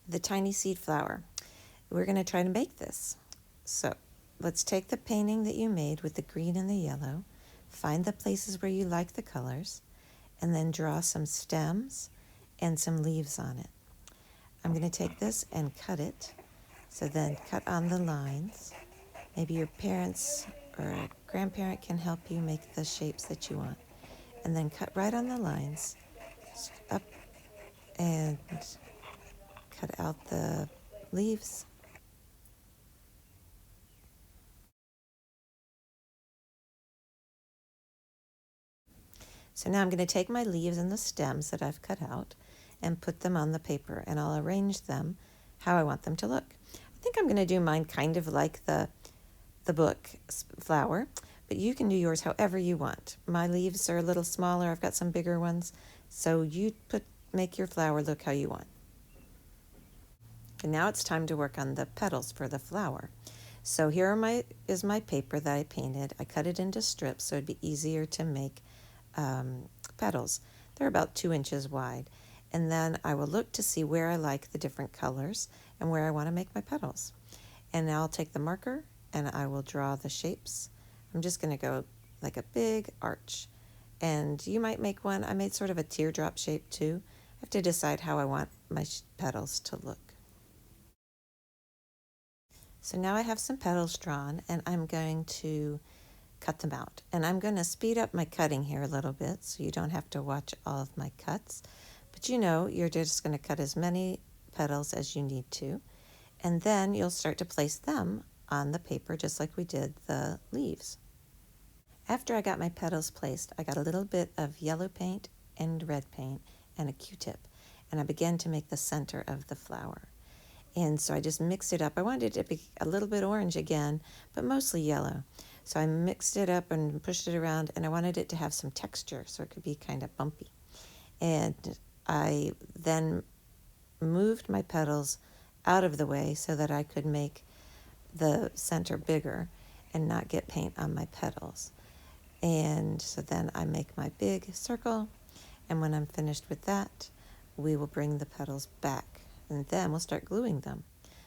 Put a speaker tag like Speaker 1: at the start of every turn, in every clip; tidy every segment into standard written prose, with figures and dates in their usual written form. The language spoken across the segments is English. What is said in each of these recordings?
Speaker 1: the tiny seed flower. We're going to try to make this. So let's take the painting that you made with the green and the yellow, find the places where you like the colors, and then draw some stems and some leaves on it. I'm going to take this and cut it. So then cut on the lines. Maybe your parents or a grandparent can help you make the shapes that you want. And then cut right on the lines, up and cut out the leaves. So now I'm going to take my leaves and the stems that I've cut out and put them on the paper, and I'll arrange them how I want them to look. I think I'm going to do mine kind of like the book flower, but you can do yours however you want. My leaves are a little smaller. I've got some bigger ones. So you make your flower look how you want. And now it's time to work on the petals for the flower. So here is my paper that I painted. I cut it into strips so it'd be easier to make petals. They're about 2 inches wide. And then I will look to see where I like the different colors and where I want to make my petals. And now I'll take the marker and I will draw the shapes. I'm just going to go like a big arch. And you might make one. I made sort of a teardrop shape too. I have to decide how I want my petals to look. So now I have some petals drawn and I'm going to cut them out. And I'm going to speed up my cutting here a little bit so you don't have to watch all of my cuts. But you're just going to cut as many petals as you need to. And then you'll start to place them on the paper just like we did the leaves. After I got my petals placed, I got a little bit of yellow paint and red paint and a Q-tip. And I began to make the center of the flower. And so I just mixed it up. I wanted it to be a little bit orange again, but mostly yellow. So I mixed it up and pushed it around, and I wanted it to have some texture so it could be kind of bumpy. And I then moved my petals out of the way so that I could make the center bigger and not get paint on my petals. And so then I make my big circle, and when I'm finished with that, we will bring the petals back, and then we'll start gluing them.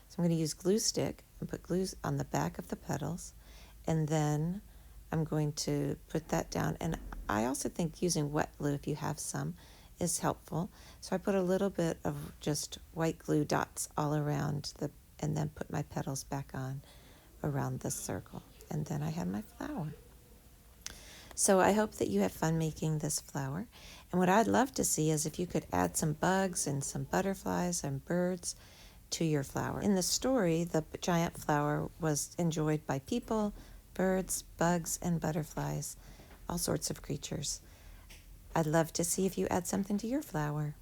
Speaker 1: So I'm going to use glue stick and put glue on the back of the petals, and then I'm going to put that down. And I also think using wet glue, if you have some, is helpful. So I put a little bit of just white glue dots all around and then put my petals back on around the circle. And then I have my flower. So I hope that you have fun making this flower. And what I'd love to see is if you could add some bugs and some butterflies and birds to your flower. In the story, the giant flower was enjoyed by people, birds, bugs, and butterflies, all sorts of creatures. I'd love to see if you add something to your flower.